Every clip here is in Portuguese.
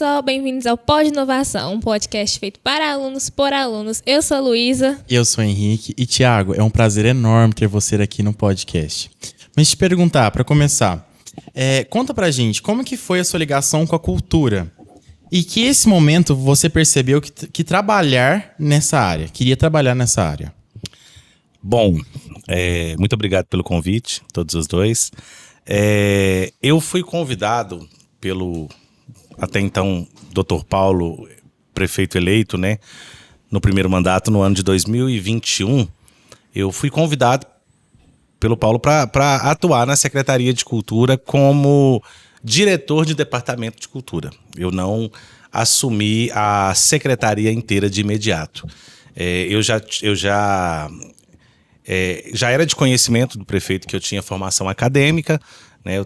pessoal, bem-vindos ao Pod Inovação, um podcast feito para alunos, por alunos. Eu sou a Luísa. Eu sou o Henrique. E, Thiago, é um prazer enorme ter você aqui no podcast. Mas te perguntar, para começar, conta pra gente, como que foi a sua ligação com a cultura? E que esse momento você percebeu que trabalhar nessa área, queria trabalhar nessa área? Bom, muito obrigado pelo convite, todos os dois. Eu fui convidado pelo, até então, Dr. Paulo, prefeito eleito, né, no primeiro mandato, no ano de 2021. Eu fui convidado pelo Paulo para atuar na Secretaria de Cultura como diretor de departamento de cultura. Eu não assumi a secretaria inteira de imediato. Eu já era de conhecimento do prefeito que eu tinha formação acadêmica, né?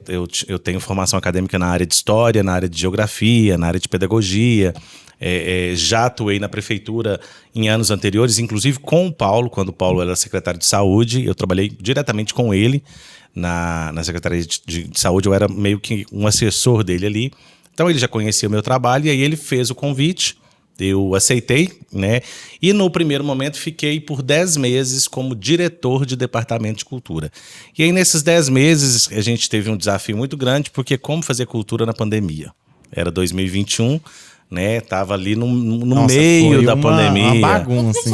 Eu tenho formação acadêmica na área de história, na área de geografia, na área de pedagogia. Já atuei na prefeitura em anos anteriores, inclusive com o Paulo, quando o Paulo era secretário de saúde. Eu trabalhei diretamente com ele na Secretaria de Saúde. Eu era meio que um assessor dele ali. Então ele já conhecia o meu trabalho e aí ele fez o convite. Eu aceitei, né? E no primeiro momento fiquei por 10 meses como diretor de departamento de cultura. E aí nesses 10 meses a gente teve um desafio muito grande, porque como fazer cultura na pandemia? Era 2021, né? Tava ali no meio da pandemia. Uma bagunça.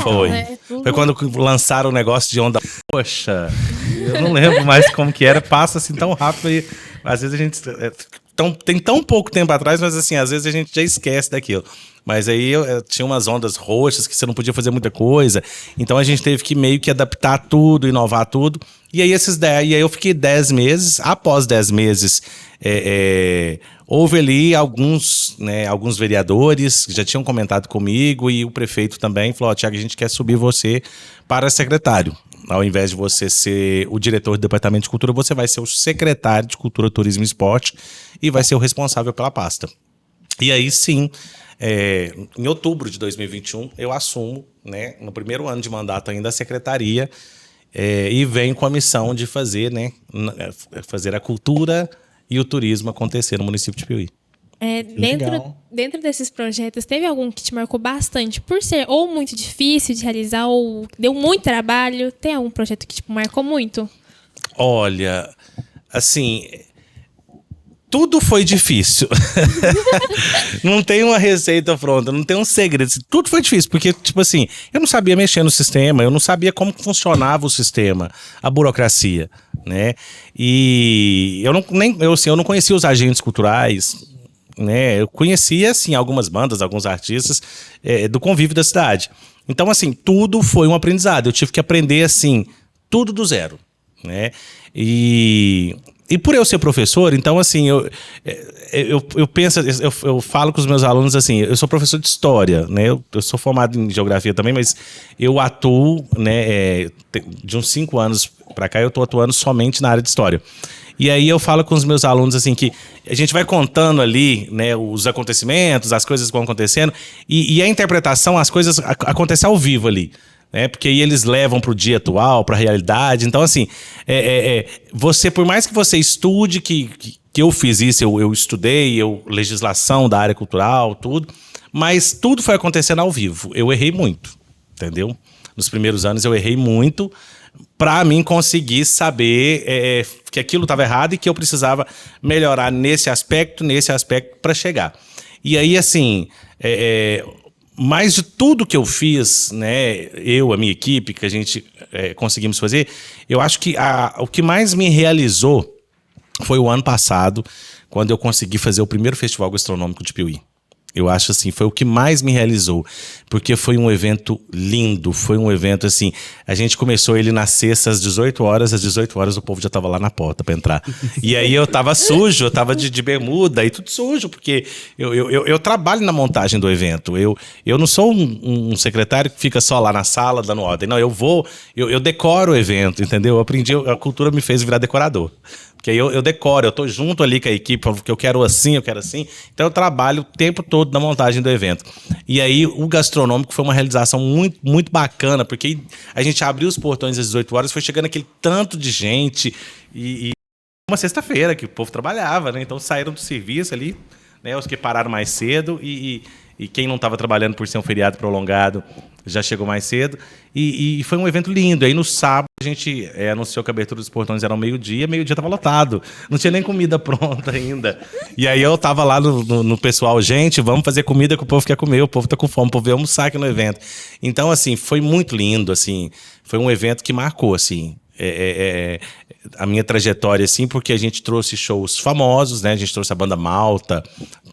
Foi quando lançaram o negócio de onda. Poxa, eu não lembro mais como que era. Passa assim tão rápido e às vezes a gente... tem tão pouco tempo atrás, mas assim, às vezes a gente já esquece daquilo. Mas aí eu tinha umas ondas roxas que você não podia fazer muita coisa. Então a gente teve que meio que adaptar tudo, inovar tudo. E aí eu fiquei 10 meses. Após 10 meses, houve ali alguns vereadores que já tinham comentado comigo e o prefeito também falou: Thiago, a gente quer subir você para secretário. Ao invés de você ser o diretor do departamento de cultura, você vai ser o secretário de Cultura, Turismo e Esporte e vai ser o responsável pela pasta. E aí sim, em outubro de 2021, eu assumo, né, no primeiro ano de mandato ainda, a secretaria e venho com a missão de fazer a cultura e o turismo acontecer no município de Piauí. Dentro desses projetos, teve algum que te marcou bastante por ser ou muito difícil de realizar ou deu muito trabalho? Tem algum projeto que te marcou muito? Olha, assim, tudo foi difícil. Não tem uma receita pronta, não tem um segredo. Tudo foi difícil, porque, tipo assim, eu não sabia mexer no sistema, eu não sabia como funcionava o sistema, a burocracia, né? E eu não conhecia os agentes culturais, né? Eu conhecia, assim, algumas bandas, alguns artistas do convívio da cidade. Então, assim, tudo foi um aprendizado. Eu tive que aprender, assim, tudo do zero, né? E por eu ser professor, então, assim, eu falo com os meus alunos assim, eu sou professor de história, né? Eu sou formado em geografia também, mas eu atuo, né? De uns 5 anos para cá, eu estou atuando somente na área de história. E aí eu falo com os meus alunos assim que a gente vai contando ali, né, os acontecimentos, as coisas que vão acontecendo, e a interpretação, as coisas acontecem ao vivo ali, né? Porque aí eles levam para o dia atual, para a realidade. Então, assim, você, por mais que você estude, que eu fiz isso, eu estudei, legislação da área cultural, tudo, mas tudo foi acontecendo ao vivo. Eu errei muito, entendeu? Nos primeiros anos eu errei muito, para mim conseguir saber que aquilo estava errado e que eu precisava melhorar nesse aspecto para chegar. E aí, assim, mais de tudo que eu fiz, né, a minha equipe, que a gente conseguimos fazer, eu acho que o que mais me realizou foi o ano passado, quando eu consegui fazer o primeiro festival gastronômico de Piauí. Eu acho assim, foi o que mais me realizou, porque foi um evento lindo, foi um evento assim, a gente começou ele na sexta às 18 horas, às 18 horas o povo já tava lá na porta para entrar. E aí eu tava sujo, eu tava de bermuda e tudo sujo, porque eu trabalho na montagem do evento, eu não sou um secretário que fica só lá na sala dando ordem, não, eu decoro o evento, entendeu? Eu aprendi, a cultura me fez virar decorador. Porque aí eu decoro, eu tô junto ali com a equipe, porque eu quero assim. Então eu trabalho o tempo todo na montagem do evento. E aí o gastronômico foi uma realização muito, muito bacana, porque a gente abriu os portões às 18 horas, foi chegando aquele tanto de gente. E uma sexta-feira que o povo trabalhava, né? Então saíram do serviço ali né? Os que pararam mais cedo e quem não estava trabalhando por ser um feriado prolongado já chegou mais cedo. E foi um evento lindo. Aí no sábado a gente anunciou que a abertura dos portões era ao meio-dia estava lotado. Não tinha nem comida pronta ainda. E aí eu tava lá no pessoal, gente, vamos fazer comida que o povo quer comer, o povo tá com fome, o povo veio almoçar aqui no evento. Então, assim, foi muito lindo, assim. Foi um evento que marcou, assim, a minha trajetória, assim, porque a gente trouxe shows famosos, né? A gente trouxe a banda Malta,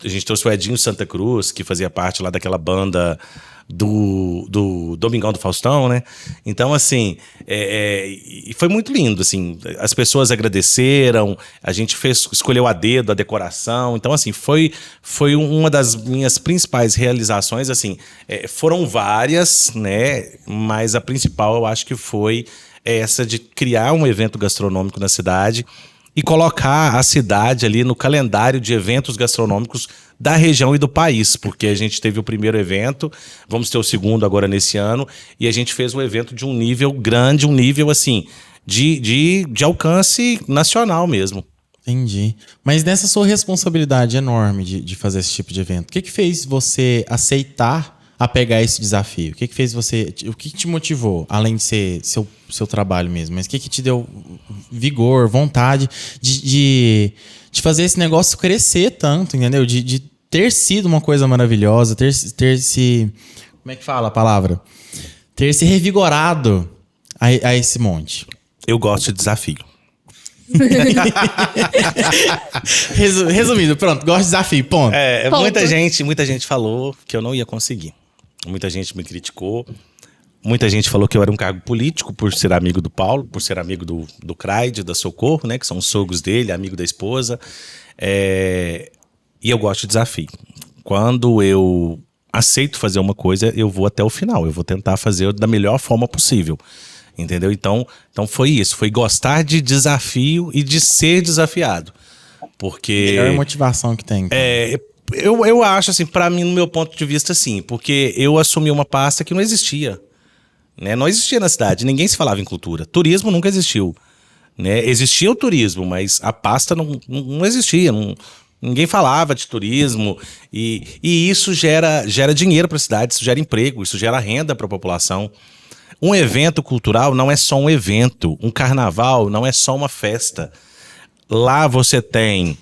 a gente trouxe o Edinho Santa Cruz, que fazia parte lá daquela banda do Domingão do Faustão, né? Então, assim, e foi muito lindo, assim, as pessoas agradeceram, a gente escolheu a dedo a decoração, então, assim, foi uma das minhas principais realizações, assim, foram várias, né? Mas a principal, eu acho que foi essa de criar um evento gastronômico na cidade e colocar a cidade ali no calendário de eventos gastronômicos da região e do país, porque a gente teve o primeiro evento, vamos ter o segundo agora nesse ano, e a gente fez um evento de um nível grande, um nível, assim, de alcance nacional mesmo. Entendi. Mas nessa sua responsabilidade enorme de fazer esse tipo de evento, o que fez você aceitar a pegar esse desafio? O que fez você... O que te motivou, além de ser seu trabalho mesmo? Mas o que te deu vigor, vontade de fazer esse negócio crescer tanto, entendeu? De ter sido uma coisa maravilhosa, ter se... Como é que fala a palavra? Ter se revigorado a esse monte. Eu gosto de desafio. Resumido, pronto, gosto de desafio, ponto. Ponto. Muita gente falou que eu não ia conseguir. Muita gente me criticou. Muita gente falou que eu era um cargo político por ser amigo do Paulo, por ser amigo do Craide, da Socorro, né? Que são os sogros dele, amigo da esposa. E eu gosto de desafio. Quando eu aceito fazer uma coisa, eu vou até o final. Eu vou tentar fazer da melhor forma possível. Entendeu? Então foi isso. Foi gostar de desafio e de ser desafiado. Porque... Melhor motivação que tem. Eu acho, assim, pra mim, no meu ponto de vista, assim, porque eu assumi uma pasta que não existia. Né? Não existia na cidade, ninguém se falava em cultura. Turismo nunca existiu. Né? Existia o turismo, mas a pasta não existia. Ninguém falava de turismo. E isso gera dinheiro para a cidade, isso gera emprego, isso gera renda para a população. Um evento cultural não é só um evento. Um carnaval não é só uma festa. Lá você tem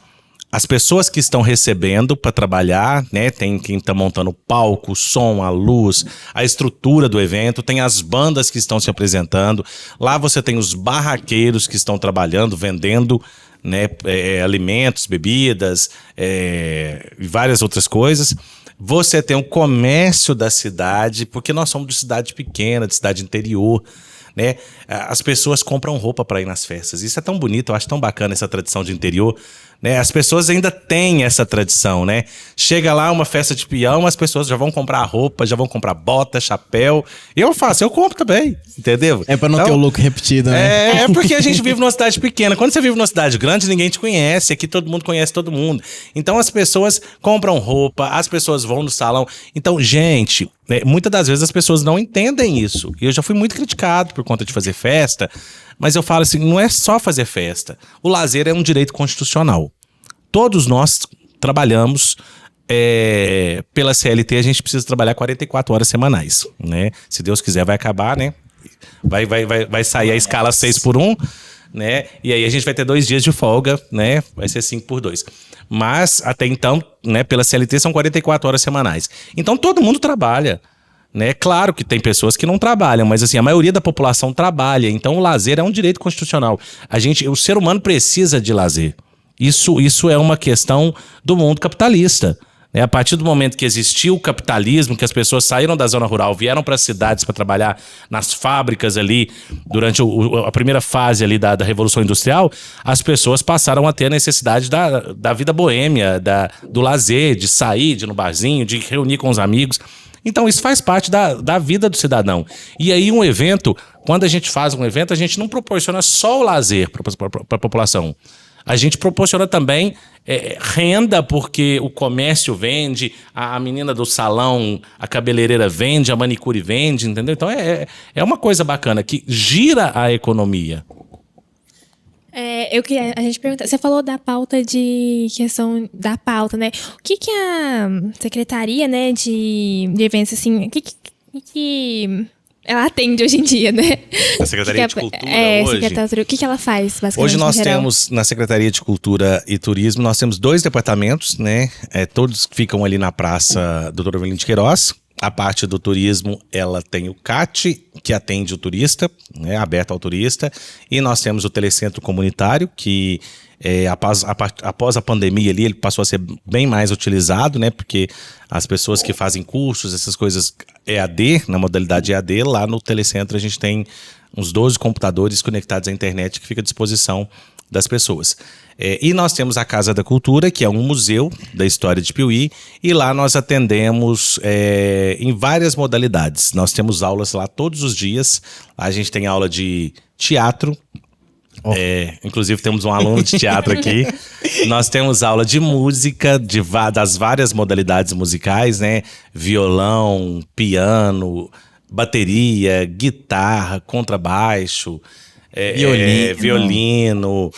as pessoas que estão recebendo para trabalhar, né? Tem quem está montando o palco, o som, a luz, a estrutura do evento, tem as bandas que estão se apresentando. Lá você tem os barraqueiros que estão trabalhando, vendendo, né, alimentos, bebidas e várias outras coisas. Você tem o comércio da cidade, porque nós somos de cidade pequena, de cidade interior, né? As pessoas compram roupa para ir nas festas. Isso é tão bonito, eu acho tão bacana essa tradição de interior, né? As pessoas ainda têm essa tradição, né? Chega lá uma festa de peão, as pessoas já vão comprar roupa, já vão comprar bota, chapéu. Eu compro também, entendeu? É para não ter o look repetido, né? É porque a gente vive numa cidade pequena. Quando você vive numa cidade grande, ninguém te conhece. Aqui todo mundo conhece todo mundo. Então as pessoas compram roupa, as pessoas vão no salão. Então, gente, muitas das vezes as pessoas não entendem isso. E eu já fui muito criticado por conta de fazer festa, mas eu falo assim, não é só fazer festa. O lazer é um direito constitucional. Todos nós trabalhamos pela CLT, a gente precisa trabalhar 44 horas semanais, né? Se Deus quiser vai acabar, né? Vai sair a escala 6x1, né? E aí a gente vai ter 2 dias de folga, né? Vai ser 5x2. Mas até então, né, pela CLT são 44 horas semanais. Então todo mundo trabalha. Né? Claro que tem pessoas que não trabalham, mas assim, a maioria da população trabalha. Então o lazer é um direito constitucional. O ser humano precisa de lazer. Isso é uma questão do mundo capitalista. Né? A partir do momento que existiu o capitalismo, que as pessoas saíram da zona rural, vieram para as cidades para trabalhar nas fábricas ali, durante a primeira fase ali da Revolução Industrial, as pessoas passaram a ter a necessidade da vida boêmia, do lazer, de sair, de ir no barzinho, de reunir com os amigos. Então isso faz parte da vida do cidadão. E aí um evento, quando a gente faz um evento, a gente não proporciona só o lazer para a população. A gente proporciona também renda, porque o comércio vende, a menina do salão, a cabeleireira vende, a manicure vende, entendeu? Então é uma coisa bacana, que gira a economia. A gente pergunta, você falou da pauta de questão da pauta, né? O que a Secretaria, né, de eventos, assim, o que ela atende hoje em dia, né? A Secretaria de Cultura hoje... O que ela faz, basicamente, Hoje nós no geral? temos, na Secretaria de Cultura e Turismo, nós temos 2 departamentos, né? Todos ficam ali na Praça Doutor Avelino de Queiroz. A parte do turismo, ela tem o CAT, que atende o turista, né, aberto ao turista. E nós temos o Telecentro Comunitário, que após a pandemia ali, ele passou a ser bem mais utilizado, né? Porque as pessoas que fazem cursos, essas coisas EAD, na modalidade EAD, lá no Telecentro a gente tem uns 12 computadores conectados à internet que fica à disposição das pessoas. E nós temos a Casa da Cultura, que é um museu da história de Piuí, e lá nós atendemos em várias modalidades. Nós temos aulas lá todos os dias. A gente tem aula de teatro, inclusive temos um aluno de teatro aqui. Nós temos aula de música, das várias modalidades musicais, né? Violão, piano, bateria, guitarra, contrabaixo, violino,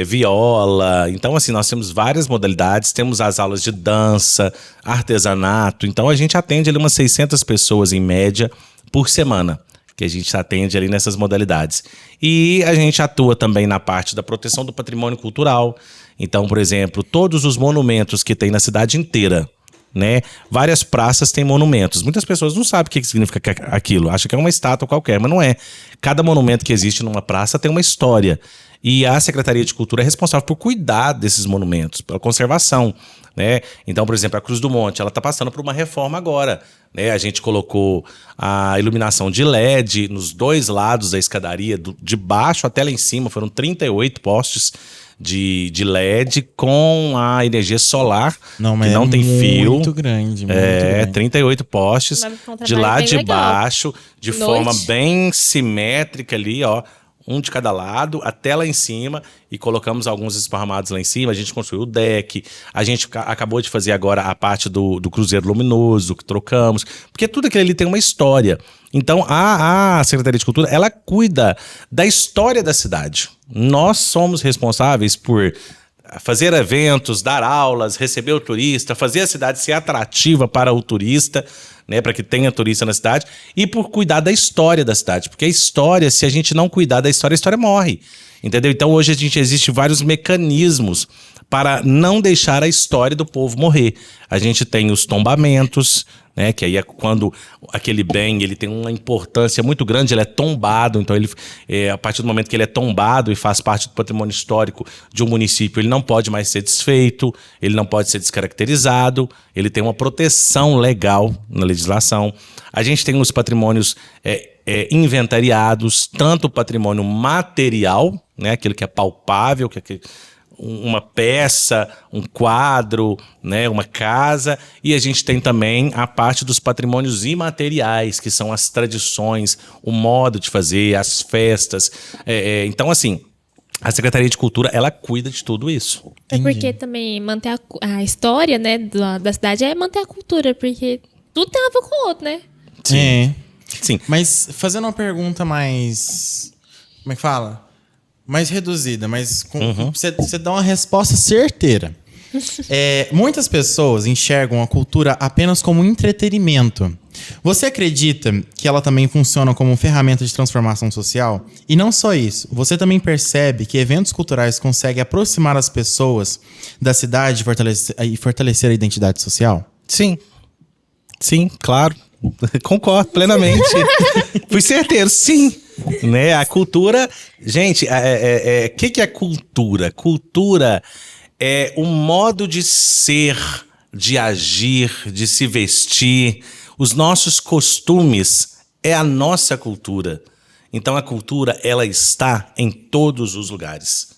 viola. Então, assim, nós temos várias modalidades. Temos as aulas de dança, artesanato. Então, a gente atende ali umas 600 pessoas em média por semana, que a gente atende ali nessas modalidades. E a gente atua também na parte da proteção do patrimônio cultural. Então, por exemplo, todos os monumentos que tem na cidade inteira, né? Várias praças têm monumentos. Muitas pessoas não sabem o que significa aquilo, acham que é uma estátua qualquer, mas não é. Cada monumento que existe numa praça tem uma história. E a Secretaria de Cultura é responsável por cuidar desses monumentos, pela conservação, né? Então, por exemplo, a Cruz do Monte, ela está passando por uma reforma agora, né? A gente colocou a iluminação de LED nos 2 lados da escadaria, de baixo até lá em cima, foram 38 postes de LED com a energia solar, que não tem fio. Muito grande, muito grande. 38 postes de lá de baixo, de forma bem simétrica ali, ó. Um de cada lado, até lá em cima, e colocamos alguns esparramados lá em cima. A gente construiu o deck, a gente acabou de fazer agora a parte do Cruzeiro Luminoso, que trocamos, porque tudo aquilo ali tem uma história. Então, a Secretaria de Cultura, ela cuida da história da cidade. Nós somos responsáveis por fazer eventos, dar aulas, receber o turista, fazer a cidade ser atrativa para o turista, né, para que tenha turista na cidade, e por cuidar da história da cidade, porque a história, se a gente não cuidar da história, a história morre, entendeu? Então hoje existe vários mecanismos para não deixar a história do povo morrer. A gente tem os tombamentos, né, que aí é quando aquele bem ele tem uma importância muito grande, ele é tombado, então a partir do momento que ele é tombado e faz parte do patrimônio histórico de um município, ele não pode mais ser desfeito, ele não pode ser descaracterizado, ele tem uma proteção legal na legislação. A gente tem os patrimônios inventariados, tanto o patrimônio material, né, aquilo que é palpável, que é uma peça, um quadro, né, uma casa, e a gente tem também a parte dos patrimônios imateriais, que são as tradições, o modo de fazer, as festas. Então, assim, a Secretaria de Cultura, ela cuida de tudo isso. Porque também manter a história, né, da cidade é manter a cultura, porque tudo tem a ver com o outro, né? Sim. Sim. Mas fazendo uma pergunta mais... Como é que fala? Mais reduzida, mas você dá uma resposta certeira. Muitas pessoas enxergam a cultura apenas como entretenimento. Você acredita que ela também funciona como ferramenta de transformação social? E não só isso, você também percebe que eventos culturais conseguem aproximar as pessoas da cidade e fortalecer a identidade social? Sim. Sim, claro. Concordo plenamente. Fui certeiro, sim. Né? A cultura... Gente, que é cultura? Cultura é o modo de ser, de agir, de se vestir. Os nossos costumes é a nossa cultura. Então a cultura, ela está em todos os lugares.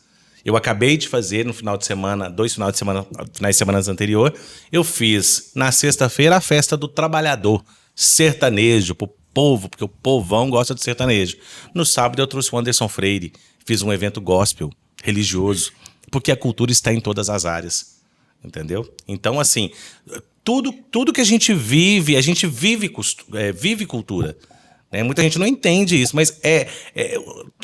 Eu acabei de fazer no final de semana, 2 finais de semana anterior, eu fiz na sexta-feira a festa do trabalhador sertanejo pro povo, porque o povão gosta de sertanejo. No sábado eu trouxe o Anderson Freire, fiz um evento gospel religioso, porque a cultura está em todas as áreas, entendeu? Então, assim, tudo que a gente vive cultura, né? Muita gente não entende isso, mas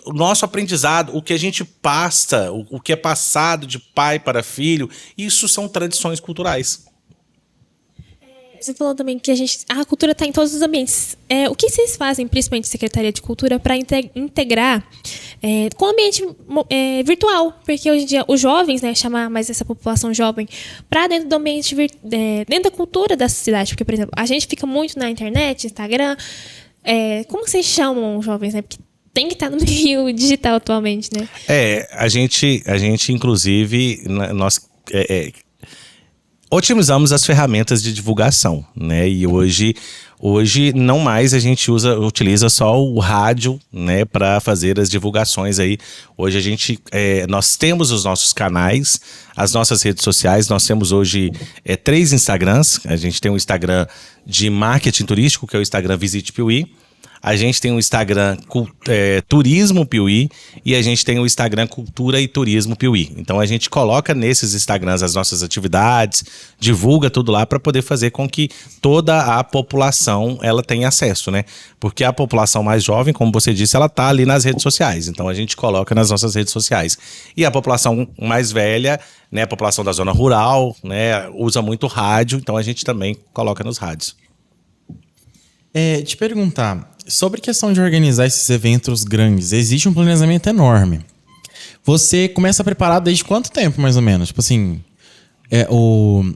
o nosso aprendizado, o que a gente passa, o que é passado de pai para filho, isso são tradições culturais. Você falou também que a cultura está em todos os ambientes. O que vocês fazem, principalmente Secretaria de Cultura, para integrar com o ambiente virtual? Porque hoje em dia os jovens, né, chamar mais essa população jovem para dentro do ambiente, dentro da cultura da cidade. Porque, por exemplo, a gente fica muito na internet, Instagram. Como vocês chamam os jovens, né? Porque tem que estar no meio digital atualmente, né? A gente inclusive, nós otimizamos as ferramentas de divulgação, né? E hoje não mais a gente utiliza só o rádio, né, para fazer as divulgações aí. Hoje nós temos os nossos canais, as nossas redes sociais. Nós temos hoje 3 Instagrams. A gente tem um Instagram de marketing turístico, que é o Instagram Visite Piuí. A gente tem o Instagram Turismo Piuí e a gente tem o Instagram Cultura e Turismo Piuí. Então a gente coloca nesses Instagrams as nossas atividades, divulga tudo lá para poder fazer com que toda a população ela tenha acesso, né? Porque a população mais jovem, como você disse, ela tá ali nas redes sociais. Então a gente coloca nas nossas redes sociais. E a população mais velha, né, a população da zona rural, né, usa muito rádio, então a gente também coloca nos rádios. Te perguntar, sobre a questão de organizar esses eventos grandes, existe um planejamento enorme. Você começa a preparar desde quanto tempo, mais ou menos? Tipo assim,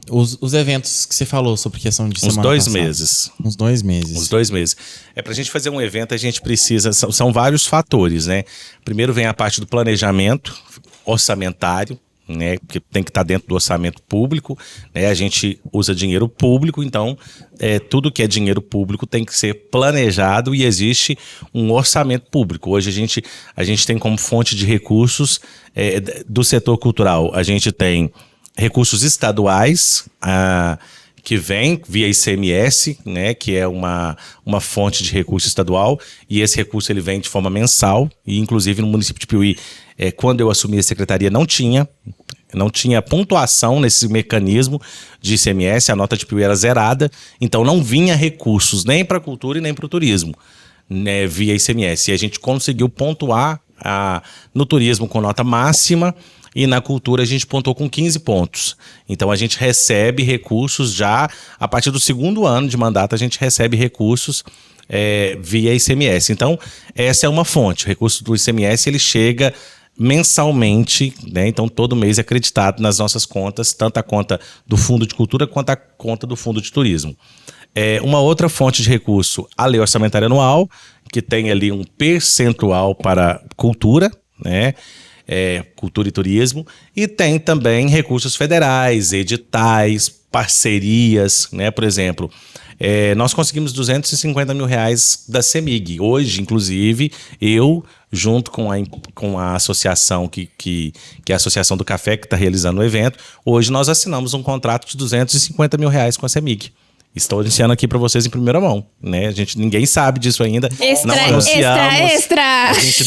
os eventos que você falou sobre questão de semana passada. Uns 2 meses. Uns 2 meses. Uns 2 meses. Pra gente fazer um evento, a gente precisa... São vários fatores, né? Primeiro vem a parte do planejamento orçamentário, né, porque tem que estar dentro do orçamento público, né? A gente usa dinheiro público, então tudo que é dinheiro público tem que ser planejado e existe um orçamento público. Hoje a gente tem como fonte de recursos do setor cultural, a gente tem recursos estaduais, que vem via ICMS, né, que é uma fonte de recurso estadual, e esse recurso ele vem de forma mensal, e inclusive no município de Piuí, quando eu assumi a secretaria, não tinha pontuação nesse mecanismo de ICMS, a nota de Piuí era zerada, então não vinha recursos nem para a cultura e nem para o turismo, né, via ICMS, e a gente conseguiu pontuar no turismo com nota máxima, e na cultura a gente pontuou com 15 pontos. Então a gente recebe recursos já, a partir do 2º ano de mandato, a gente recebe recursos via ICMS. Então essa é uma fonte. O recurso do ICMS ele chega mensalmente, né? Então todo mês é acreditado nas nossas contas, tanto a conta do Fundo de Cultura quanto a conta do Fundo de Turismo. Uma outra fonte de recurso, a Lei Orçamentária Anual, que tem ali um percentual para cultura, né? Cultura e turismo, e tem também recursos federais, editais, parcerias, né? Por exemplo, nós conseguimos R$250 mil da CEMIG. Hoje, inclusive, eu, junto com a associação, que é a Associação do Café, que está realizando o evento, hoje nós assinamos um contrato de R$250 mil com a CEMIG. Estou anunciando aqui para vocês em primeira mão, né? Ninguém sabe disso ainda. Extra! A gente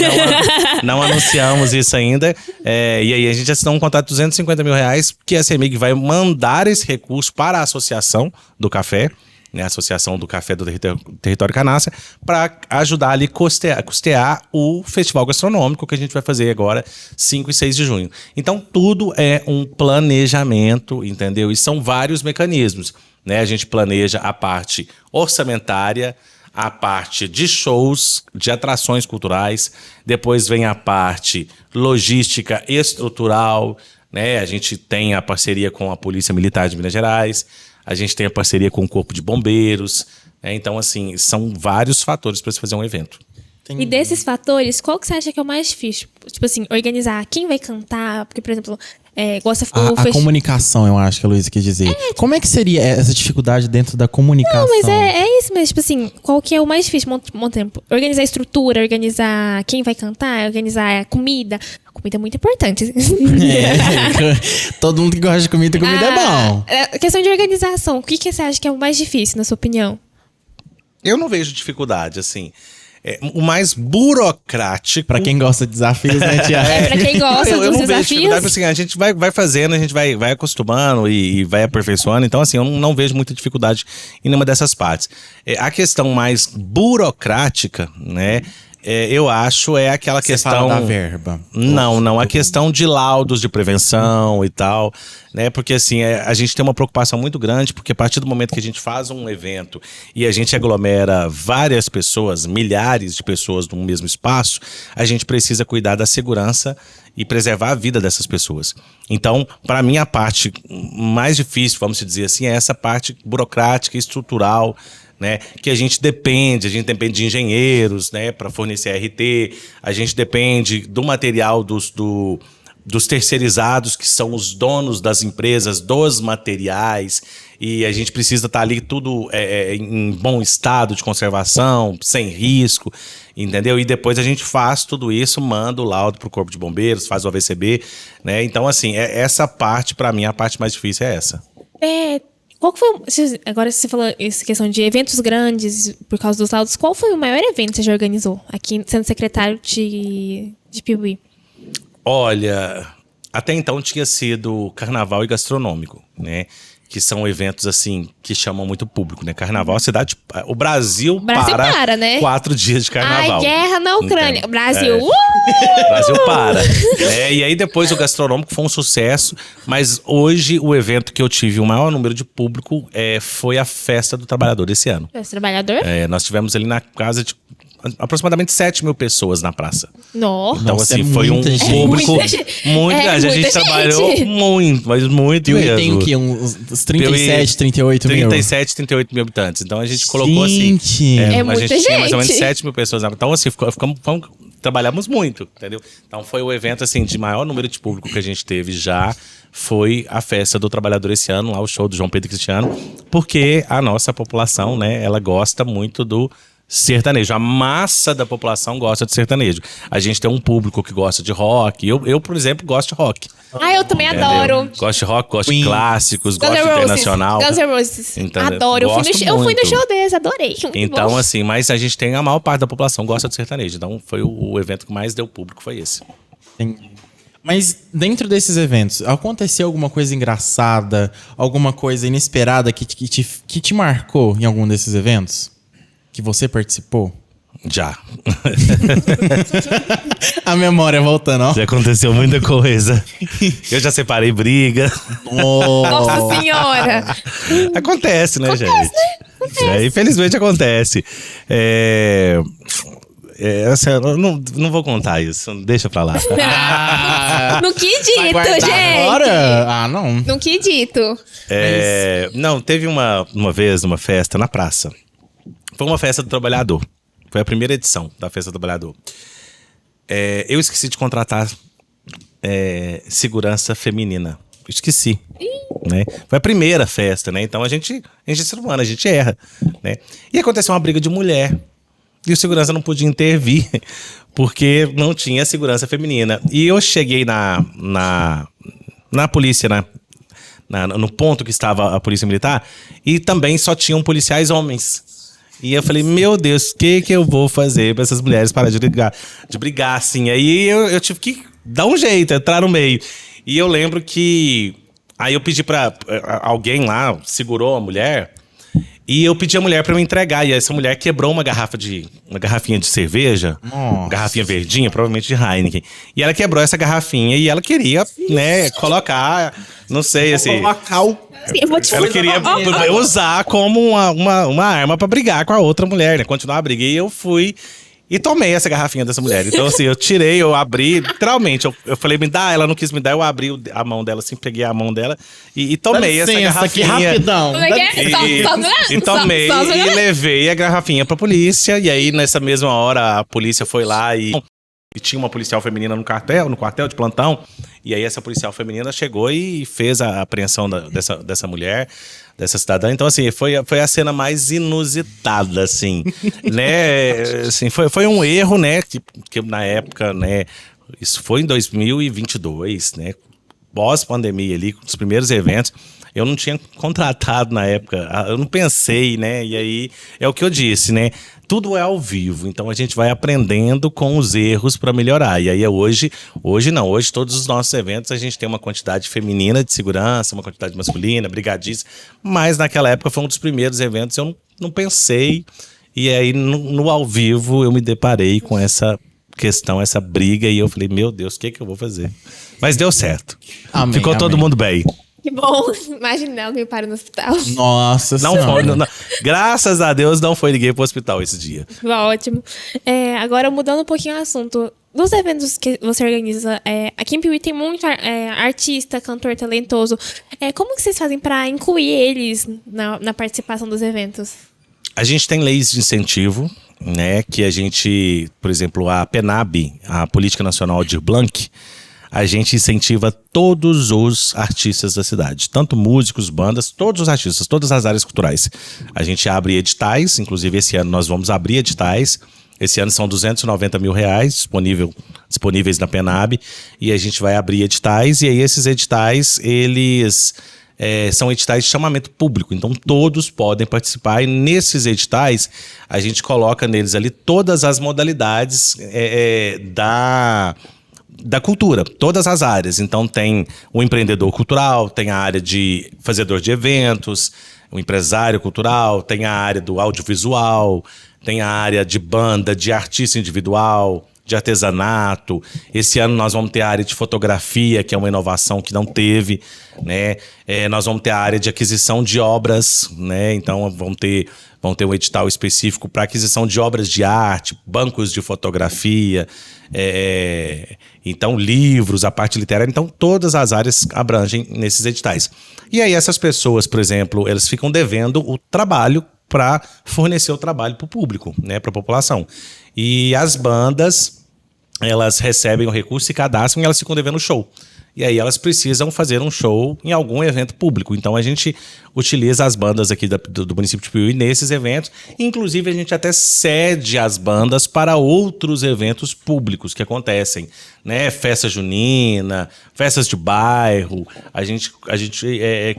não anunciamos isso ainda. E aí a gente assinou um contrato de R$250 mil, que a CEMIG vai mandar esse recurso para a Associação do Café, né? A Associação do Café do Território Canastra, para ajudar ali a custear o festival gastronômico que a gente vai fazer agora, 5 e 6 de junho. Então, tudo é um planejamento, entendeu? E são vários mecanismos, né? A gente planeja a parte orçamentária, a parte de shows, de atrações culturais, depois vem a parte logística estrutural, né? A gente tem a parceria com a Polícia Militar de Minas Gerais, a gente tem a parceria com o Corpo de Bombeiros, né? Então, assim, são vários fatores para se fazer um evento. E desses fatores, qual que você acha que é o mais difícil? Tipo assim, organizar quem vai cantar, porque, por exemplo... A comunicação, eu acho que a Luísa quis dizer. Como é que seria essa dificuldade dentro da comunicação? Não, mas é isso mesmo. Tipo assim, qual que é o mais difícil? Organizar a estrutura, organizar quem vai cantar, organizar a comida. A comida é muito importante. Todo mundo que gosta de comida é bom. A questão de organização, o que você acha que é o mais difícil, na sua opinião? Eu não vejo dificuldade, assim. o mais burocrático. Pra quem gosta de desafios, né, Tiago? Pra quem gosta eu dos não vejo dificuldade, desafios. assim, a gente vai fazendo, a gente vai acostumando e vai aperfeiçoando. Então, assim, eu não vejo muita dificuldade em nenhuma dessas partes. A questão mais burocrática, né? Eu acho aquela Você questão fala da verba. Não, a questão de laudos de prevenção e tal, né? Porque assim, a gente tem uma preocupação muito grande, porque a partir do momento que a gente faz um evento e a gente aglomera várias pessoas, milhares de pessoas num mesmo espaço, a gente precisa cuidar da segurança e preservar a vida dessas pessoas. Então, para mim, a parte mais difícil, vamos dizer assim, é essa parte burocrática e estrutural, né, que a gente depende de engenheiros, né, para fornecer RT, a gente depende do material dos terceirizados, que são os donos das empresas, dos materiais, e a gente precisa estar ali tudo em bom estado de conservação, sem risco, entendeu? E depois a gente faz tudo isso, manda o laudo para o Corpo de Bombeiros, faz o AVCB, né? Então, assim, essa parte, para mim, a parte mais difícil é essa. Qual que foi. Agora você falou essa questão de eventos grandes por causa dos laudos. Qual foi o maior evento que você já organizou aqui, sendo secretário de Piauí? Olha, até então tinha sido carnaval e gastronômico, né? Que são eventos, assim, que chamam muito público, né? Carnaval, a cidade... O Brasil para, né? 4 dias de carnaval. Ai, guerra na Ucrânia. Então, Brasil, O Brasil para. E aí depois o gastronômico foi um sucesso, mas hoje o evento que eu tive o maior número de público foi a Festa do Trabalhador esse ano. Festa do Trabalhador? Nós tivemos ali na casa de aproximadamente 7 mil pessoas na praça. Nossa. Então, Nossa, assim, foi um gente. público muito grande. A gente muita trabalhou gente. muito, mas muito Piauí mesmo. tem o quê? Uns 37, 38 mil? 37, 38 mil habitantes. Então a gente colocou assim. Gente! É Mas a muita gente tinha mais ou menos gente. 7 mil pessoas. Então, assim, trabalhamos muito, entendeu? Então foi o evento, assim, de maior número de público que a gente teve já. Foi a Festa do Trabalhador esse ano, lá o show do João Pedro e Cristiano, porque a nossa população, né, ela gosta muito do sertanejo. A massa da população gosta de sertanejo. A gente tem um público que gosta de rock. Eu por exemplo, gosto de rock. Eu também adoro. Gosto de rock, gosto Queen. de clássicos, Guns gosto N' de Roses. internacional. Guns N' Roses. Entendeu? Adoro. Eu fui no Gosto show muito. deles, adorei. Muito Então, bom. assim, mas a gente tem a maior parte da população gosta de sertanejo. Então, foi o evento que mais deu público, foi esse. Entendi. Mas dentro desses eventos, aconteceu alguma coisa engraçada, alguma coisa inesperada que te marcou em algum desses eventos? Que você participou? Já. A memória voltando, ó. Já aconteceu muita coisa. Eu já separei briga. Nossa Senhora. Acontece, né, gente? Infelizmente acontece. Assim, eu não vou contar isso, deixa pra lá. No que Vai dito, guardar gente. agora? Ah, não. No que dito. Não, teve uma vez uma festa na praça. Foi uma festa do trabalhador. Foi a primeira edição da Festa do Trabalhador. Eu esqueci de contratar segurança feminina. Esqueci. Né? Foi a primeira festa, né? Então a gente é ser humano, a gente erra. Né? E aconteceu uma briga de mulher. E o segurança não podia intervir, porque não tinha segurança feminina. E eu cheguei na polícia, no ponto que estava a polícia militar, e também só tinham policiais homens. E eu falei, meu Deus, o que eu vou fazer para essas mulheres pararem de brigar assim? Aí eu tive que dar um jeito, entrar no meio. E eu lembro que... Aí eu pedi para alguém lá, segurou a mulher, e eu pedi a mulher para me entregar. E essa mulher quebrou uma garrafinha de cerveja, uma garrafinha verdinha, provavelmente de Heineken. E ela quebrou essa garrafinha e ela queria, né, colocar, não sei, assim... Eu vou te Ela queria usar como uma arma pra brigar com a outra mulher, né? Continuar a briga. E eu fui e tomei essa garrafinha dessa mulher. Então, assim, eu abri, literalmente. Eu falei, me dá, ela não quis me dar, eu abri a mão dela, assim, peguei a mão dela e tomei essa garrafinha. Que rapidão. Como é que é? E tomei e levei a garrafinha pra polícia. E aí, nessa mesma hora, a polícia foi lá e tinha uma policial feminina no quartel de plantão. E aí essa policial feminina chegou e fez a apreensão dessa mulher, dessa cidadã. Então, assim, foi a cena mais inusitada, assim, né? Assim, foi um erro, né? Que na época, né? Isso foi em 2022, né? Pós-pandemia ali, os primeiros eventos. Eu não tinha contratado na época, eu não pensei, né? E aí é o que eu disse, né? Tudo é ao vivo, então a gente vai aprendendo com os erros para melhorar. E aí hoje todos os nossos eventos a gente tem uma quantidade feminina de segurança, uma quantidade masculina, brigadista, mas naquela época foi um dos primeiros eventos, eu não pensei, e aí no ao vivo eu me deparei com essa questão, essa briga, e eu falei, meu Deus, o que eu vou fazer? Mas deu certo. Amém, Ficou todo amém. mundo bem. Que bom. Imagina alguém para no hospital. Nossa Não Senhora. foi, graças a Deus não foi ninguém pro hospital esse dia. Ótimo. Agora, mudando um pouquinho o assunto. Dos eventos que você organiza, aqui em Piuí tem muito artista, cantor talentoso. Como que vocês fazem para incluir eles na participação dos eventos? A gente tem leis de incentivo, né? Que a gente, por exemplo, a PNAB, a Política Nacional Aldir Blanc, a gente incentiva todos os artistas da cidade, tanto músicos, bandas, todos os artistas, todas as áreas culturais. A gente abre editais, inclusive esse ano nós vamos abrir editais. Esse ano são R$290 mil disponíveis na PNAB, e a gente vai abrir editais, e aí esses editais, eles são editais de chamamento público, então todos podem participar, e nesses editais a gente coloca neles ali todas as modalidades da cultura, todas as áreas. Então tem o empreendedor cultural, tem a área de fazedor de eventos, o empresário cultural, tem a área do audiovisual, tem a área de banda, de artista individual, de artesanato. Esse ano nós vamos ter a área de fotografia, que é uma inovação que não teve, né? Nós vamos ter a área de aquisição de obras, né? Então vão ter um edital específico para aquisição de obras de arte, bancos de fotografia, então livros, a parte literária. Então todas as áreas abrangem nesses editais. E aí essas pessoas, por exemplo, elas ficam devendo o trabalho para fornecer o trabalho para o público, né, para a população. E as bandas, elas recebem o recurso, se cadastram e elas ficam devendo o show. E aí elas precisam fazer um show em algum evento público. Então a gente utiliza as bandas aqui do município de Piuí nesses eventos. Inclusive a gente até cede as bandas para outros eventos públicos que acontecem, né? Festa junina, festas de bairro. A gente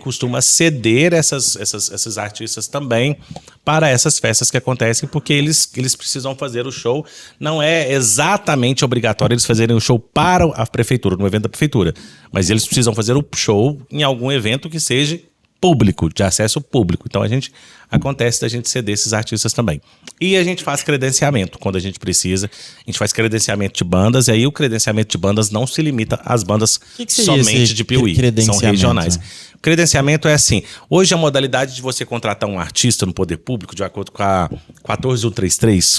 costuma ceder esses artistas também para essas festas que acontecem, porque eles precisam fazer o show. Não é exatamente obrigatório eles fazerem o show para a prefeitura, no evento da prefeitura, mas eles precisam fazer o show em algum evento que seja público, de acesso público. Então acontece da gente ceder esses artistas também. E a gente faz credenciamento quando a gente precisa. A gente faz credenciamento de bandas, e aí o credenciamento de bandas não se limita às bandas que seria somente esse de Piuí, são regionais. O credenciamento é assim, hoje a modalidade de você contratar um artista no poder público, de acordo com a 14133,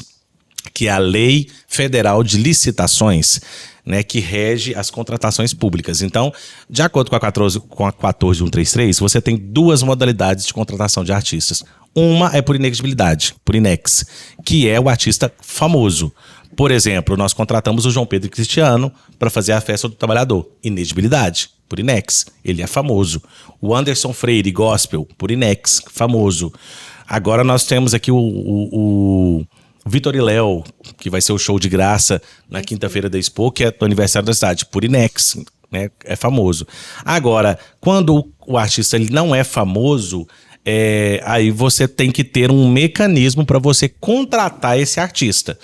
que é a Lei Federal de Licitações, né, que rege as contratações públicas. Então, de acordo com a 14133, você tem duas modalidades de contratação de artistas. Uma é por inexigibilidade, por inex, que é o artista famoso. Por exemplo, nós contratamos o João Pedro Cristiano para fazer a Festa do Trabalhador. Inexigibilidade, por inex, ele é famoso. O Anderson Freire, gospel, por inex, famoso. Agora nós temos aqui o Vitor e Léo, que vai ser o show de graça na quinta-feira da Expo, que é do aniversário da cidade, por inex, né? É famoso. Agora, quando o artista ele não é famoso, aí você tem que ter um mecanismo para você contratar esse artista.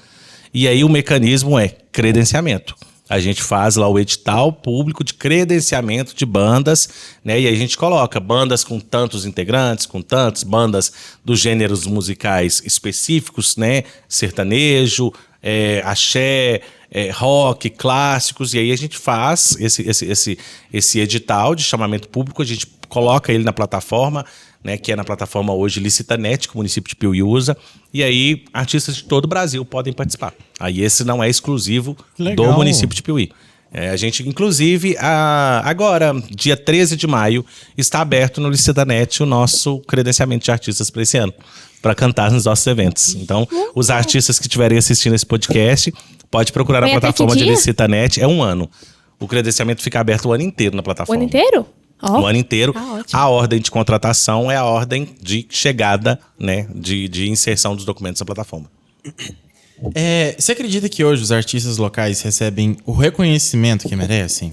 E aí o mecanismo é credenciamento. A gente faz lá o edital público de credenciamento de bandas, né? E aí a gente coloca bandas com tantos integrantes, com tantos, bandas dos gêneros musicais específicos, né? Sertanejo, axé, rock, clássicos. E aí a gente faz esse edital de chamamento público, a gente coloca ele na plataforma, né, que é na plataforma hoje Licitanet, que o município de Piuí usa, e aí artistas de todo o Brasil podem participar. Aí esse não é exclusivo do município de Piuí. A gente, inclusive, agora, dia 13 de maio, está aberto no Licitanet o nosso credenciamento de artistas para esse ano, para cantar nos nossos eventos. Então, os artistas que estiverem assistindo esse podcast, pode procurar na plataforma de Licitanet, é um ano. O credenciamento fica aberto o ano inteiro na plataforma. O ano inteiro? O ano inteiro. Ótimo. A ordem de contratação é a ordem de chegada, né, de inserção dos documentos na plataforma. Você acredita que hoje os artistas locais recebem o reconhecimento que merecem?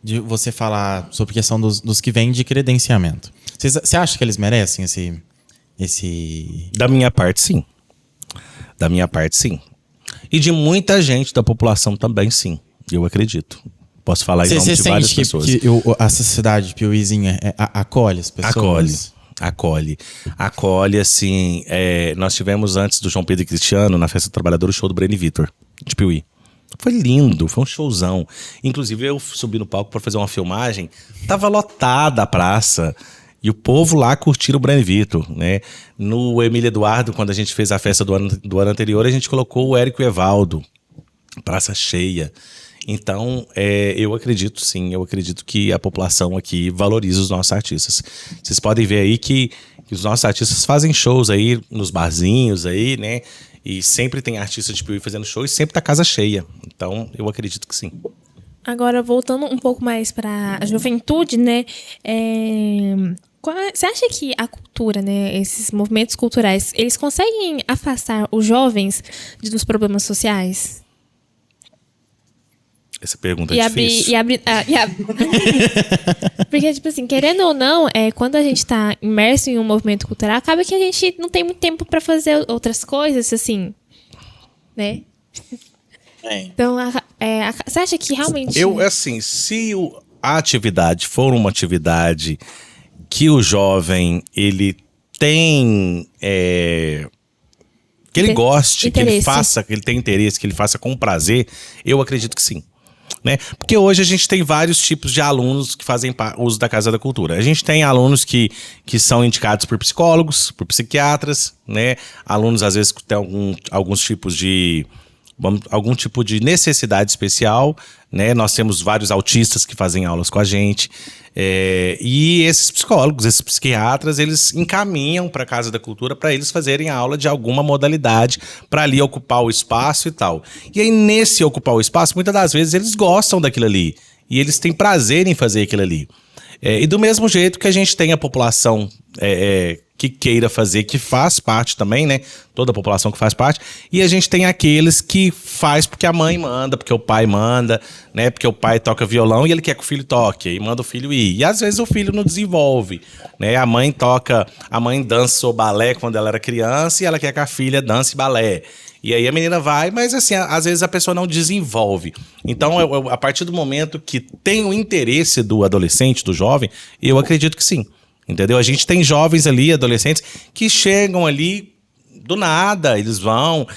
De você falar sobre a questão dos que vêm de credenciamento. Você acha que eles merecem esse... Da minha parte, sim. Da minha parte, sim. E de muita gente da população também, sim. Eu acredito. Posso falar em nome de várias pessoas. Que a sociedade piauizinha acolhe as pessoas? Acolhe, assim. Nós tivemos antes do João Pedro e Cristiano, na Festa do Trabalhador, o show do Breno Vitor, de Piauí. Foi lindo, foi um showzão. Inclusive, eu subi no palco para fazer uma filmagem. Tava lotada a praça. E o povo lá curtiram o Breno Vitor, né? No Emílio Eduardo, quando a gente fez a festa do ano anterior, a gente colocou o Érico e o Evaldo. Praça cheia. Então, eu acredito sim, eu acredito que a população aqui valoriza os nossos artistas. Vocês podem ver aí que os nossos artistas fazem shows aí nos barzinhos aí, né? E sempre tem artista de Piauí fazendo show e sempre tá casa cheia. Então, eu acredito que sim. Agora, voltando um pouco mais para a juventude, né? Você acha que a cultura, né, esses movimentos culturais, eles conseguem afastar os jovens dos problemas sociais? Essa pergunta é difícil. Porque, tipo assim, querendo ou não, quando a gente tá imerso em um movimento cultural, acaba que a gente não tem muito tempo para fazer outras coisas, assim, né? Então, você acha que realmente... assim, se a atividade for uma atividade que o jovem, ele tem... que ele goste, que ele faça, que ele tenha interesse, que ele faça com prazer, eu acredito que sim. Né? Porque hoje a gente tem vários tipos de alunos que fazem uso da Casa da Cultura. A gente tem alunos que são indicados por psicólogos, por psiquiatras, né? Alunos, às vezes, que têm alguns tipos de... algum tipo de necessidade especial, né? Nós temos vários autistas que fazem aulas com a gente. E esses psicólogos, esses psiquiatras, eles encaminham para a Casa da Cultura para eles fazerem aula de alguma modalidade, para ali ocupar o espaço e tal. E aí, nesse ocupar o espaço, muitas das vezes eles gostam daquilo ali. E eles têm prazer em fazer aquilo ali. E do mesmo jeito que a gente tem a população que queira fazer, que faz parte também, né? Toda a população que faz parte. E a gente tem aqueles que faz porque a mãe manda, porque o pai manda, né? Porque o pai toca violão e ele quer que o filho toque, e manda o filho ir. E às vezes o filho não desenvolve, né? A mãe dança balé quando ela era criança e ela quer que a filha dance balé. E aí a menina vai, mas assim, às vezes a pessoa não desenvolve. Então, a partir do momento que tem o interesse do adolescente, do jovem, eu acredito que sim. Entendeu? A gente tem jovens ali, adolescentes, que chegam ali do nada, eles vão.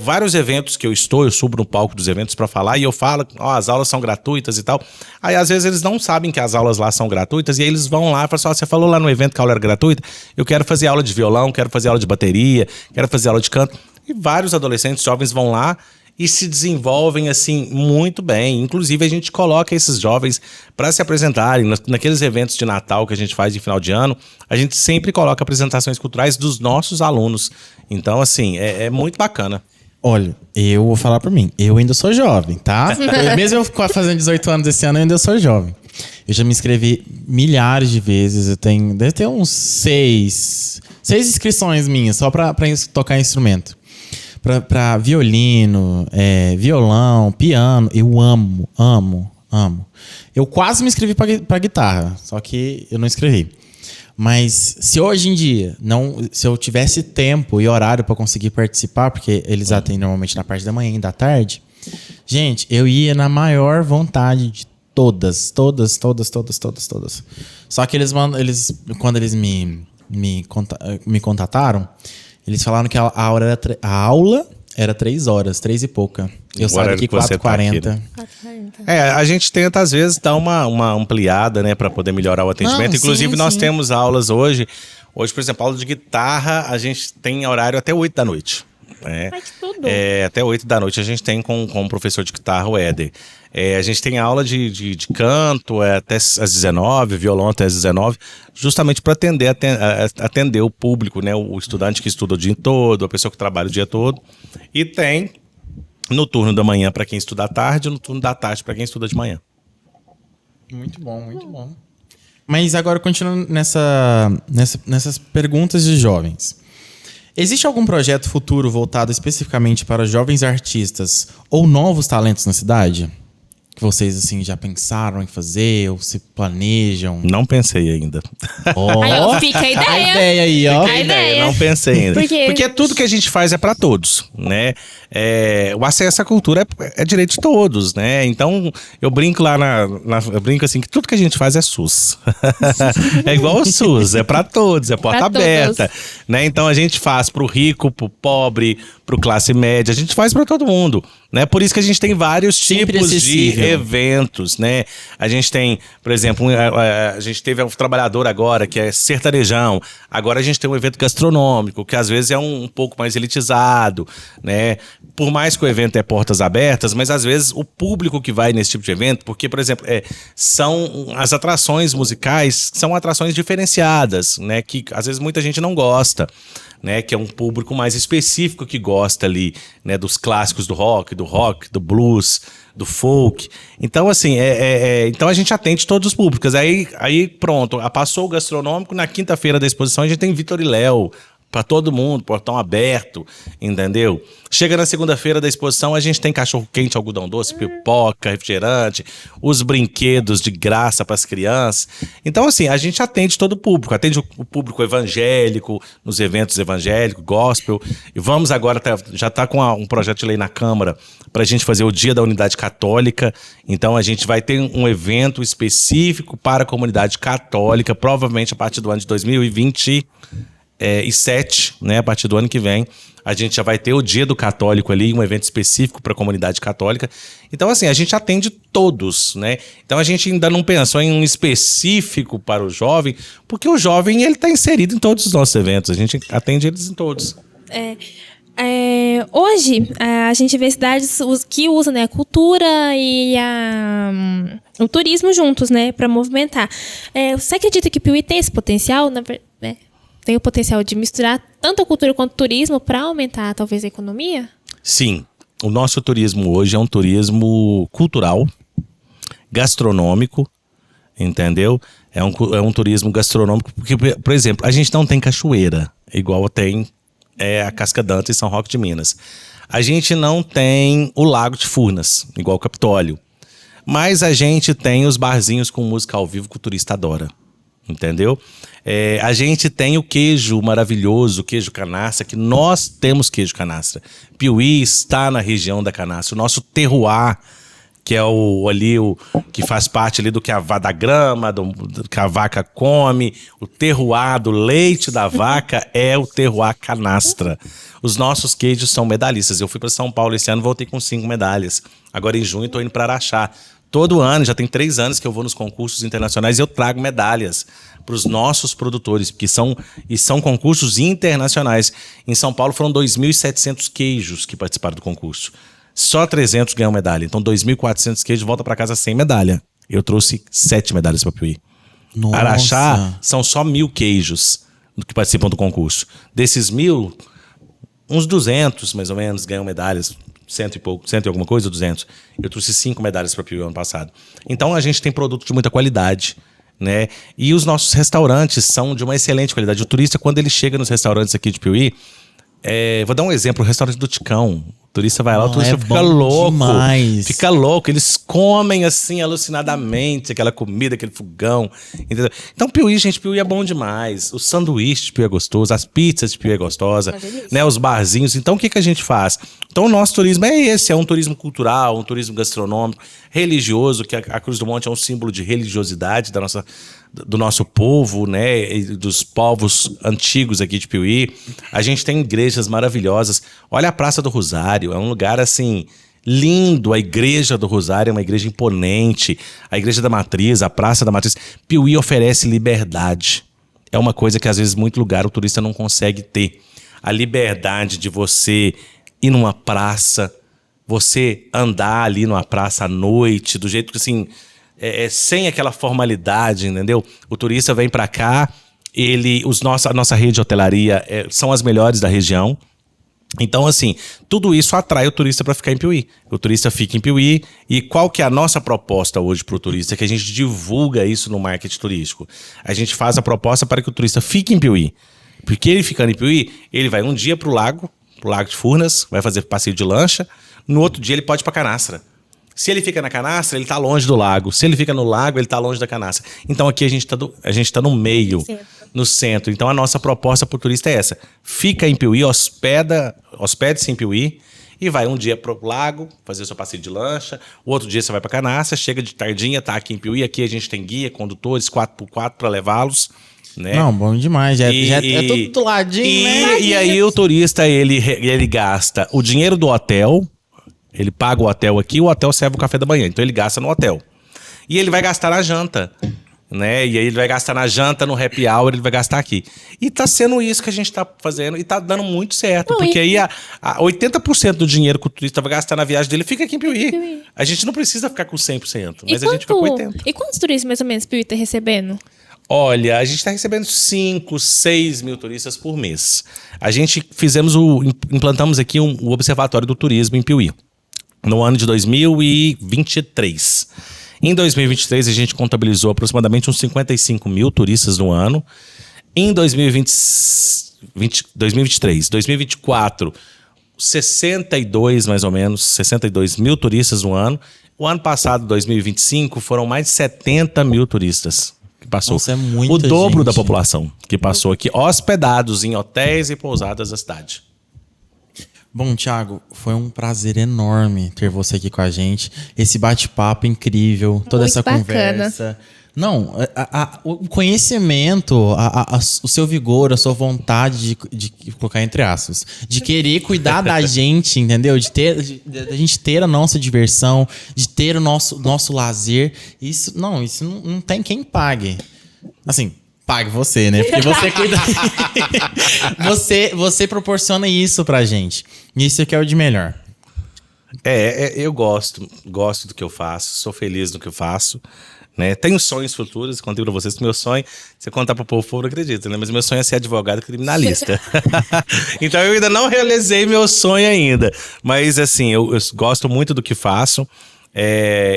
Vários eventos que eu subo no palco dos eventos para falar e eu falo, as aulas são gratuitas e tal. Aí, às vezes, eles não sabem que as aulas lá são gratuitas e aí eles vão lá e falam assim, você falou lá no evento que a aula era gratuita? Eu quero fazer aula de violão, quero fazer aula de bateria, quero fazer aula de canto. E vários adolescentes jovens vão lá e se desenvolvem, assim, muito bem. Inclusive, a gente coloca esses jovens para se apresentarem. Naqueles eventos de Natal que a gente faz de final de ano, a gente sempre coloca apresentações culturais dos nossos alunos. Então, assim, é muito bacana. Olha, eu vou falar por mim. Eu ainda sou jovem, tá? Mesmo eu fazendo 18 anos esse ano, eu ainda sou jovem. Eu já me inscrevi milhares de vezes. Deve ter uns 6 inscrições minhas só para tocar instrumento. Pra violino, violão, piano, eu amo. Eu quase me inscrevi pra guitarra, só que eu não escrevi. Mas se hoje em dia, se eu tivesse tempo e horário pra conseguir participar, porque eles atendem normalmente na parte da manhã e da tarde, gente, eu ia na maior vontade de todas. Só que quando eles me contataram, eles falaram que a aula era 3 horas, 3 e pouca. Eu saí daqui 4h40. A gente tenta, às vezes, dar uma ampliada, né, para poder melhorar o atendimento. Inclusive, nós temos aulas hoje. Hoje, por exemplo, aula de guitarra, a gente tem horário até 8 da noite. Até 8 da noite a gente tem com o professor de guitarra, o Éder. A gente tem aula de canto até às 19, violão até às 19, justamente para atender o público, né? O estudante que estuda o dia todo, a pessoa que trabalha o dia todo. E tem no turno da manhã para quem estuda à tarde e no turno da tarde para quem estuda de manhã. Muito bom, muito bom. Mas agora, continuando nessas perguntas de jovens. Existe algum projeto futuro voltado especificamente para jovens artistas ou novos talentos na cidade? que vocês, assim, já pensaram em fazer ou se planejam? Não pensei ainda. Aí, ó, fica a A ideia. ideia aí, ó. A ideia. Não pensei ainda. Por quê? Porque tudo que a gente faz é para todos, né? O acesso à cultura é direito de todos, né? Então, eu brinco lá eu brinco assim, que tudo que a gente faz é SUS. É igual o SUS, é para todos, é porta aberta, né? Então, a gente faz pro rico, pro pobre, pro classe média, a gente faz para todo mundo, né? Por isso que a gente tem vários Sempre tipos de acessível. eventos, né? A gente tem, por exemplo, a gente teve um trabalhador agora que é sertanejão. Agora a gente tem um evento gastronômico, que às vezes é um pouco mais elitizado, né? Por mais que o evento é portas abertas, mas às vezes o público que vai nesse tipo de evento, porque, por exemplo, são as atrações musicais, são atrações diferenciadas, né? Que às vezes muita gente não gosta, né, que é um público mais específico que gosta ali, né, dos clássicos do rock, do blues, do folk. Então, assim, então a gente atende todos os públicos. Aí pronto, passou o gastronômico, na quinta-feira da exposição a gente tem Vitor e Léo, para todo mundo, portão aberto, entendeu? Chega na segunda-feira da exposição, a gente tem cachorro-quente, algodão doce, pipoca, refrigerante, os brinquedos de graça para as crianças. Então, assim, a gente atende todo o público, atende o público evangélico, nos eventos evangélicos, gospel. E vamos agora, já está com um projeto de lei na Câmara para a gente fazer o Dia da Unidade Católica. Então, a gente vai ter um evento específico para a comunidade católica, provavelmente a partir do ano de 2027, né, a partir do ano que vem, a gente já vai ter o Dia do Católico ali, um evento específico para a comunidade católica. Então, assim, a gente atende todos, né? Então, a gente ainda não pensou em um específico para o jovem, porque o jovem, ele está inserido em todos os nossos eventos, a gente atende eles em todos. Hoje, a gente vê cidades que usam, né, a cultura e o turismo juntos, né, para movimentar. Você acredita que Piuí tem esse potencial, né? Tem o potencial de misturar tanto a cultura quanto o turismo para aumentar, talvez, a economia? Sim. O nosso turismo hoje é um turismo cultural, gastronômico, entendeu? É um turismo gastronômico, porque, por exemplo, a gente não tem cachoeira, igual tem a Cascadanta em São Roque de Minas. A gente não tem o Lago de Furnas, igual o Capitólio. Mas a gente tem os barzinhos com música ao vivo que o turista adora. Entendeu? A gente tem o queijo maravilhoso, o queijo canastra, que nós temos queijo canastra. Piuí está na região da canastra. O nosso terroir, que é que faz parte ali do que da grama, do que a vaca come, o terroir do leite da vaca é o terroir canastra. Os nossos queijos são medalhistas. Eu fui para São Paulo esse ano, voltei com 5 medalhas. Agora em junho estou indo para Araxá. Todo ano, já tem 3 anos que eu vou nos concursos internacionais e eu trago medalhas para os nossos produtores, porque são concursos internacionais. Em São Paulo foram 2.700 queijos que participaram do concurso. Só 300 ganham medalha. Então 2.400 queijos volta para casa sem medalha. Eu trouxe 7 medalhas para Piuí. Nossa. Araxá são só 1.000 queijos que participam do concurso. Desses 1.000, uns 200 mais ou menos ganham medalhas. 100 e pouco, 100 e alguma coisa, 200. Eu trouxe 5 medalhas para Piuí ano passado. Então a gente tem produto de muita qualidade, né? E os nossos restaurantes são de uma excelente qualidade. O turista, quando ele chega nos restaurantes aqui de Piuí, vou dar um exemplo, o restaurante do Ticão. O turista vai lá, o turista fica louco. Demais. Fica louco. Eles comem assim, alucinadamente, aquela comida, aquele fogão. Entendeu? Então, Piuí, gente, Piuí é bom demais. O sanduíche de Piuí é gostoso, as pizzas de Piuí é gostosa, né? Os barzinhos. Então, o que a gente faz? Então, o nosso turismo é esse, é um turismo cultural, um turismo gastronômico, religioso, que a Cruz do Monte é um símbolo de religiosidade do nosso povo, né, e dos povos antigos aqui de Piuí. A gente tem igrejas maravilhosas. Olha a Praça do Rosário, é um lugar assim lindo. A Igreja do Rosário é uma igreja imponente. A Igreja da Matriz, a Praça da Matriz. Piuí oferece liberdade. É uma coisa que às vezes em muito lugar o turista não consegue ter. A liberdade de você ir numa praça, você andar ali numa praça à noite, do jeito que assim, sem aquela formalidade, entendeu? O turista vem para cá, a nossa rede de hotelaria são as melhores da região. Então, assim, tudo isso atrai o turista para ficar em Piuí. O turista fica em Piuí. E qual que é a nossa proposta hoje para o turista? É que a gente divulga isso no marketing turístico. A gente faz a proposta para que o turista fique em Piuí. Porque ele ficando em Piuí, ele vai um dia pro Lago de Furnas, vai fazer passeio de lancha. No outro dia ele pode ir para Canastra. Se ele fica na canastra, ele tá longe do lago. Se ele fica no lago, ele tá longe da canastra. Então aqui a gente tá no meio, no centro. Então a nossa proposta pro turista é essa. Fica em Piuí, hospede-se em Piuí e vai um dia pro lago, fazer o seu passeio de lancha. O outro dia você vai pra canastra, chega de tardinha, tá aqui em Piuí. Aqui a gente tem guia, condutores, 4x4 para levá-los. Né? Não, bom demais. É tudo do ladinho, né? E aí o turista, ele gasta o dinheiro do hotel, ele paga o hotel aqui, o hotel serve o café da manhã. Então ele gasta no hotel. E ele vai gastar na janta, né? E aí ele vai gastar na janta, no happy hour, ele vai gastar aqui. E tá sendo isso que a gente tá fazendo e tá dando muito certo. Porque aí 80% do dinheiro que o turista vai gastar na viagem dele fica aqui em Piuí. A gente não precisa ficar com 100%, mas a gente fica com 80%. E quantos turistas mais ou menos Piuí tá recebendo? Olha, a gente está recebendo 5, 6 mil turistas por mês. A gente implantamos aqui o Observatório do Turismo em Piuí, no ano de 2023. Em 2023, a gente contabilizou aproximadamente uns 55 mil turistas no ano. Em 2023, 2024, 62 mais ou menos, 62 mil turistas no ano. O ano passado, 2025, foram mais de 70 mil turistas. Que passou. Nossa, é muita o dobro gente. da população que passou aqui, hospedados em hotéis e pousadas da cidade. Bom, Thiago, foi um prazer enorme ter você aqui com a gente. Esse bate-papo incrível, toda Muito essa bacana. conversa. Não, o conhecimento, o seu vigor, a sua vontade de colocar entre aspas, de querer cuidar da gente, entendeu? De a gente ter a nossa diversão, de ter o nosso lazer. Isso não tem quem pague. Assim, pague você, né? Porque você cuida. você proporciona isso pra gente. Isso que é o de melhor. Eu gosto do que eu faço, sou feliz no que eu faço. Né? Tenho sonhos futuros, contei pra vocês que meu sonho, você contar pro povo, não acredita, né? Mas meu sonho é ser advogado criminalista. Então eu ainda não realizei meu sonho ainda. Mas assim, eu gosto muito do que faço.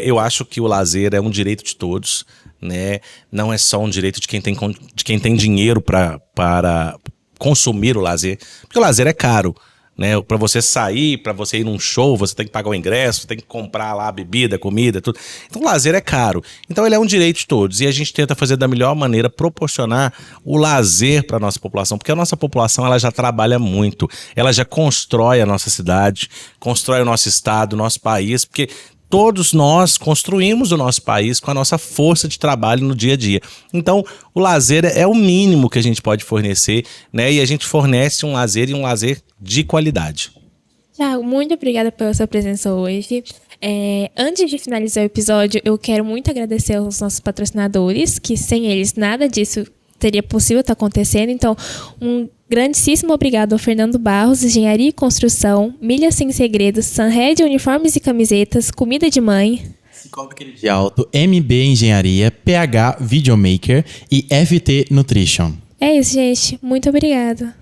Eu acho que o lazer é um direito de todos, né? Não é só um direito de quem tem dinheiro para consumir o lazer. Porque o lazer é caro. Né? Para você sair, para você ir num show, você tem que pagar o ingresso, você tem que comprar lá a bebida, comida, tudo. Então o lazer é caro. Então ele é um direito de todos. E a gente tenta fazer da melhor maneira, proporcionar o lazer para a nossa população. Porque a nossa população ela já trabalha muito. Ela já constrói a nossa cidade, constrói o nosso estado, o nosso país. Porque todos nós construímos o nosso país com a nossa força de trabalho no dia a dia. Então, o lazer é o mínimo que a gente pode fornecer, né? E a gente fornece um lazer e um lazer de qualidade. Thiago, muito obrigada pela sua presença hoje. Antes de finalizar o episódio, eu quero muito agradecer aos nossos patrocinadores, que sem eles nada disso seria possível estar acontecendo. Então, um grandíssimo obrigado ao Fernando Barros, Engenharia e Construção, Milhas Sem Segredos, Sunhead Uniformes e Camisetas, Comida de Mãe, Cicobi Crédito Alto, MB Engenharia, PH Videomaker e FT Nutrition. É isso, gente. Muito obrigada.